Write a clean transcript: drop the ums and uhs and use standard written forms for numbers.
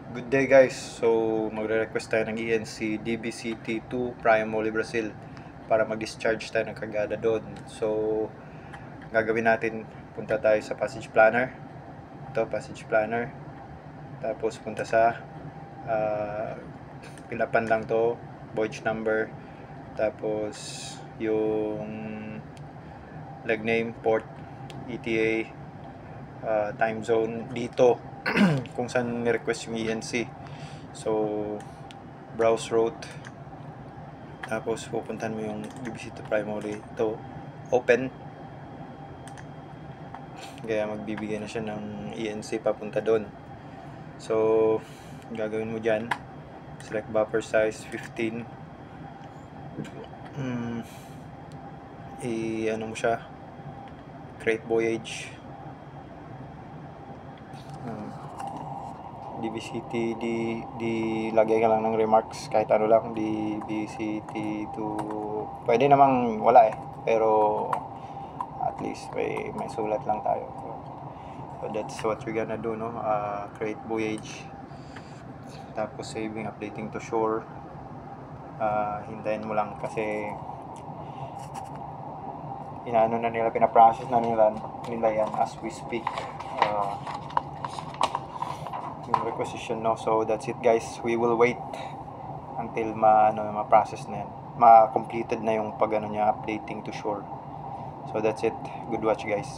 Good day guys. So magre-request tayo ng ENC DBCT2 Priamoli Brazil para mag-discharge tayo ng kargada doon. So gagawin natin, punta tayo sa passage planner. Ito passage planner. Tapos punta sa pilapan lang to, voyage number. Tapos yung leg name, port, ETA, time zone dito kung saan ni-request yung ENC. So browse route, tapos pupuntahan mo yung DBCT Priamoli, ito open, kaya magbibigay na siya ng ENC papunta doon. So gagawin mo dyan, select buffer size 15, ano mo siya, create voyage, DBCT, di lagay ka lang ng remarks kahit ano lang, DBCT to, pwede namang wala pero at least may sulat lang tayo. So that's what we're gonna do, no? Create voyage, tapos saving, updating to shore. Hintayin mo lang kasi inaano na nila, pinaprocess na nila yan as we speak, yung requisition, no? So that's it guys, we will wait until ma-process na yan, ma-completed na yung pag niya, updating to shore. So that's it, good watch guys.